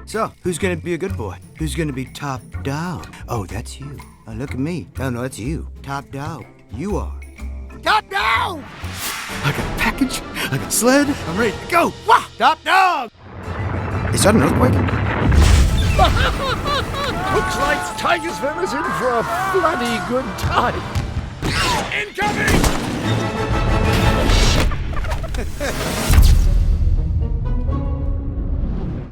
So, who's gonna be a good boy? Who's gonna be top dog? Oh, that's you. Oh, look at me. Oh, no, that's you. Top dog. You are. Top dog! I got a package. I got a sled. I'm ready to go. Wah! Top dog! Is that an earthquake? Looks like Tigersville is in for a bloody good time. Incoming!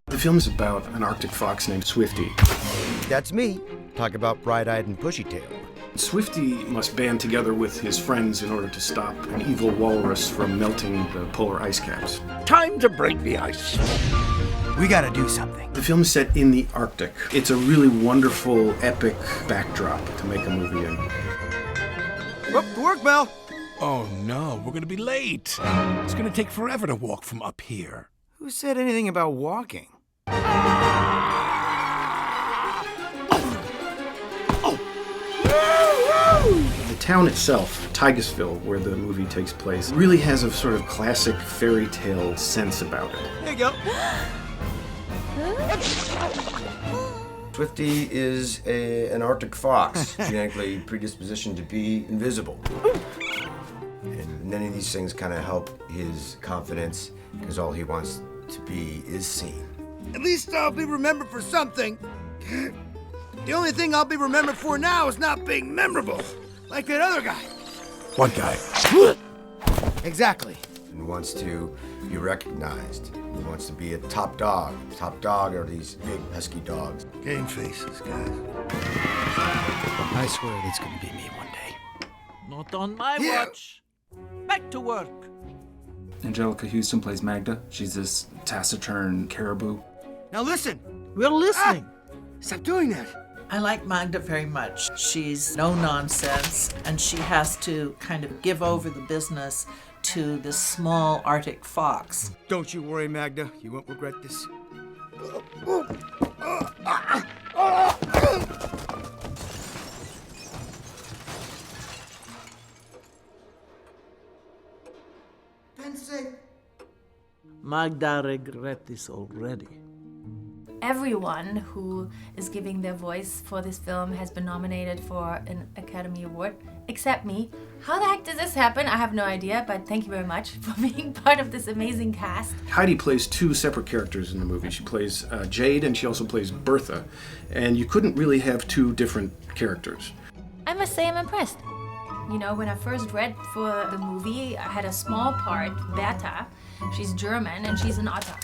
The film is about an Arctic fox named Swifty. That's me. Talk about bright-eyed and bushy-tailed. Swifty must band together with his friends in order to stop an evil walrus from melting the polar ice caps. Time to break the ice. We gotta do something. The film is set in the Arctic. It's a really wonderful, epic backdrop to make a movie in. Up to work, Mel. Oh no, we're gonna be late. It's gonna take forever to walk from up here. Who said anything about walking? The town itself, Tigersville, where the movie takes place, really has a sort of classic fairy tale sense about it. There you go. Swifty is an Arctic fox, genetically predispositioned to be invisible. And none of these things kind of help his confidence, because all he wants to be is seen. At least I'll be remembered for something. The only thing I'll be remembered for now is not being memorable, like that other guy. What guy? Exactly. And wants to be recognized. He wants to be a top dog. Top dog are these big husky dogs. Game faces, guys. I swear it's gonna be me one day. Not on my Yeah. watch. Back to work. Angelica Houston plays Magda. She's this taciturn caribou. Now listen! We're listening. Stop doing that! I like Magda very much. She's no nonsense, and she has to kind of give over the business to this small Arctic fox. Don't you worry, Magda. You won't regret this. Magda regret this already. Everyone who is giving their voice for this film has been nominated for an Academy Award, except me. How the heck does this happen? I have no idea, but thank you very much for being part of this amazing cast. Heidi plays two separate characters in the movie. She plays Jade, and she also plays Bertha. And you couldn't really have two different characters. I must say I'm impressed. You know, when I first read for the movie, I had a small part, Bertha. She's German and she's an otter.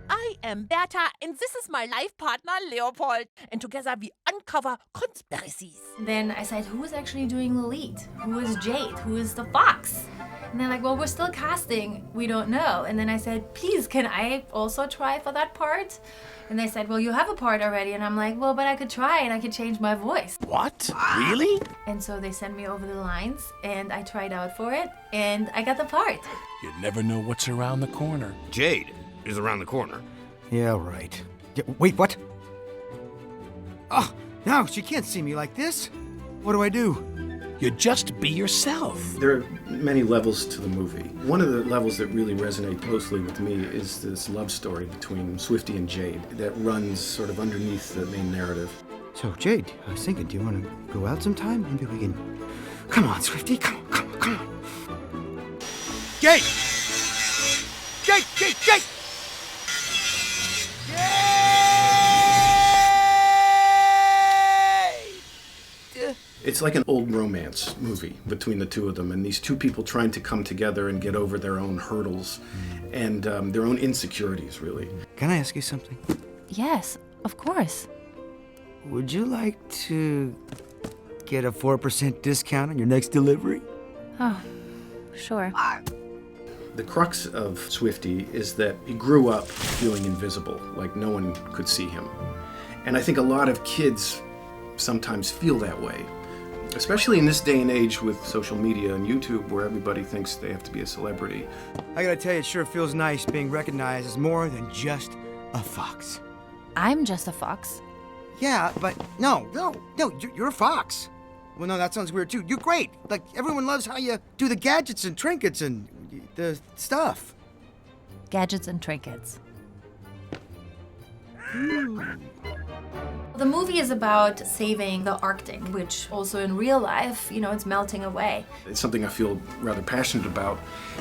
I am Bertha, and this is my life partner, Leopold. And together we uncover conspiracies. Then I said, who is actually doing the lead? Who is Jade? Who is the fox? And they're like, well, we're still casting. We don't know. And then I said, please, can I also try for that part? And they said, well, you have a part already. And I'm like, well, but I could try and I could change my voice. What? Really? And so they sent me over the lines and I tried out for it and I got the part. You never know what's around the corner. Jade is around the corner. Yeah, right. Wait, what? Oh, no, she can't see me like this. What do I do? You just be yourself. There are many levels to the movie. One of the levels that really resonate closely with me is this love story between Swifty and Jade that runs sort of underneath the main narrative. So, Jade, I was thinking, do you want to go out sometime? Maybe we can... Come on, Swifty, come on. Jade! Jade! It's like an old romance movie between the two of them, and these two people trying to come together and get over their own hurdles and their own insecurities, really. Can I ask you something? Yes, of course. Would you like to get a 4% discount on your next delivery? Oh, sure. The crux of Swifty is that he grew up feeling invisible, like no one could see him. And I think a lot of kids sometimes feel that way, especially in this day and age with social media and YouTube, where everybody thinks they have to be a celebrity. I gotta tell you, it sure feels nice being recognized as more than just a fox. I'm just a fox. Yeah, but no, you're a fox. Well, no, that sounds weird too. You're great. Like, everyone loves how you do the gadgets and trinkets and the stuff. Gadgets and trinkets. The movie is about saving the Arctic, which also in real life, it's melting away. It's something I feel rather passionate about,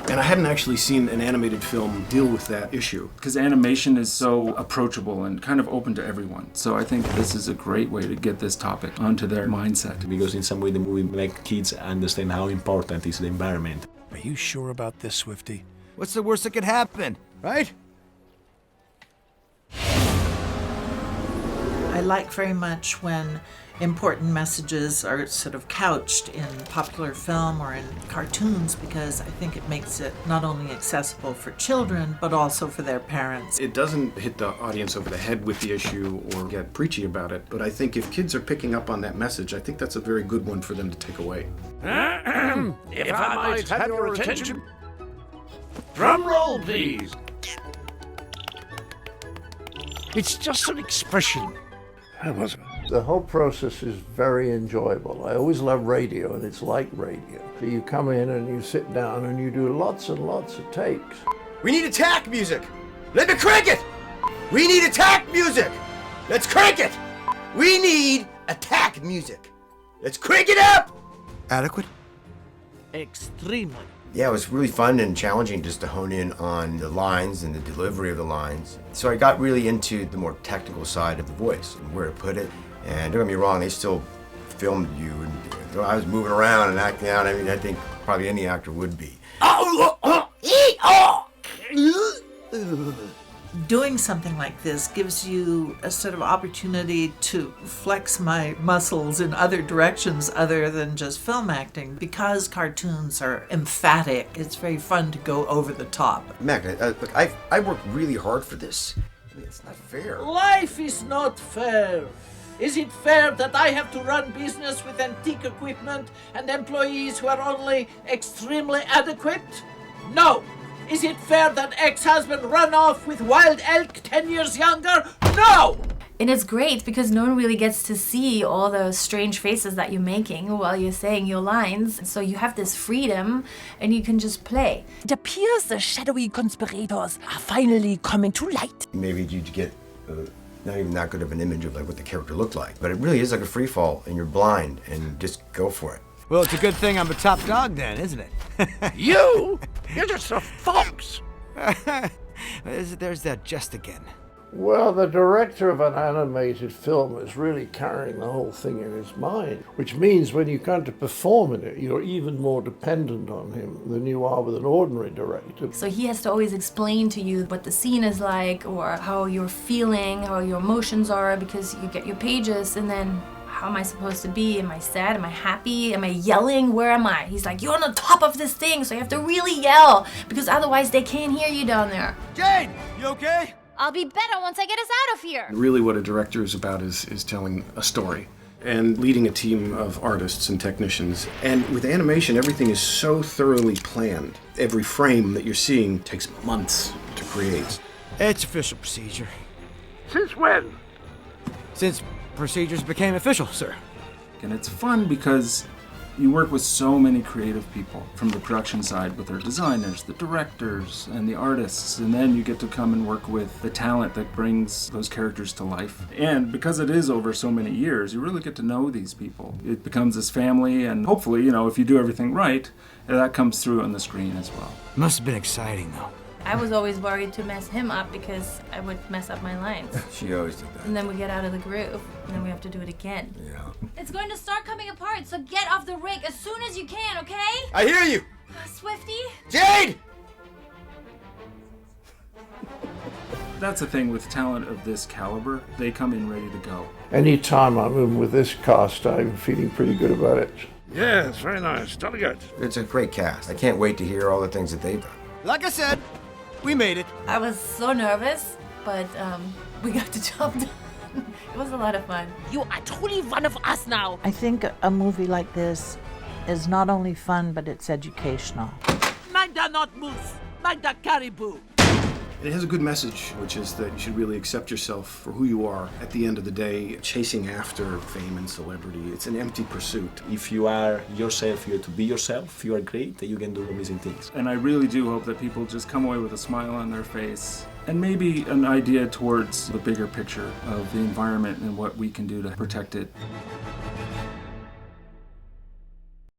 and I hadn't actually seen an animated film deal with that issue. Because animation is so approachable and kind of open to everyone. So I think this is a great way to get this topic onto their mindset. Because in some way the movie makes kids understand how important is the environment. Are you sure about this, Swifty? What's the worst that could happen, right? I like very much when important messages are sort of couched in popular film or in cartoons, because I think it makes it not only accessible for children but also for their parents. It doesn't hit the audience over the head with the issue or get preachy about it, but I think if kids are picking up on that message, I think that's a very good one for them to take away. If I might have your attention. Drum roll, please. It's just an expression. How was it? The whole process is very enjoyable. I always love radio, and it's like radio. So you come in and you sit down and you do lots and lots of takes. We need attack music. Let me crank it. We need attack music. Let's crank it. We need attack music. Let's crank it up. Adequate? Extremely. Yeah, it was really fun and challenging just to hone in on the lines and the delivery of the lines. So I got really into the more technical side of the voice and where to put it. And don't get me wrong, they still filmed you, and I was moving around and acting out. I mean, I think probably any actor would be. Doing something like this gives you a sort of opportunity to flex my muscles in other directions other than just film acting. Because cartoons are emphatic, it's very fun to go over the top. Mac, look, I worked really hard for this. I mean, it's not fair. Life is not fair. Is it fair that I have to run business with antique equipment and employees who are only extremely adequate? No. Is it fair that ex-husband run off with wild elk 10 years younger? No! And it's great because no one really gets to see all the strange faces that you're making while you're saying your lines. So you have this freedom and you can just play. It appears the shadowy conspirators are finally coming to light. Maybe you'd get not even that good of an image of like what the character looked like. But it really is like a free fall and you're blind and just go for it. Well, it's a good thing I'm a top dog then, isn't it? You? You're just a fox. There's that just again. Well, the director of an animated film is really carrying the whole thing in his mind, which means when you come to perform in it, you're even more dependent on him than you are with an ordinary director. So he has to always explain to you what the scene is like or how you're feeling, how your emotions are, because you get your pages and then how am I supposed to be? Am I sad? Am I happy? Am I yelling? Where am I? He's like, you're on the top of this thing, so you have to really yell because otherwise they can't hear you down there. Jade, you okay? I'll be better once I get us out of here. Really what a director is about is telling a story and leading a team of artists and technicians. And with animation, everything is so thoroughly planned. Every frame that you're seeing takes months to create. It's official procedure. Since when? Since procedures became official, sir. And it's fun because you work with so many creative people from the production side with their designers, the directors, and the artists, and then you get to come and work with the talent that brings those characters to life. And because it is over so many years, you really get to know these people. It becomes this family, and hopefully, if you do everything right, that comes through on the screen as well. Must have been exciting, though. I was always worried to mess him up because I would mess up my lines. She always did that. And then we get out of the groove, and then we have to do it again. Yeah. It's going to start coming apart, so get off the rig as soon as you can, okay? I hear you! Swifty? Jade! That's the thing with talent of this caliber. They come in ready to go. Anytime I'm in with this cast, I'm feeling pretty good about it. Yes, very nice. Jolly good. It's a great cast. I can't wait to hear all the things that they've done. Like I said, we made it. I was so nervous, but we got the job done. It was a lot of fun. You are truly one of us now. I think a movie like this is not only fun, but it's educational. Magda not moose. Magda caribou. It has a good message, which is that you should really accept yourself for who you are. At the end of the day, chasing after fame and celebrity, it's an empty pursuit. If you are yourself, you have to be yourself, you are great, you can do amazing things. And I really do hope that people just come away with a smile on their face and maybe an idea towards the bigger picture of the environment and what we can do to protect it.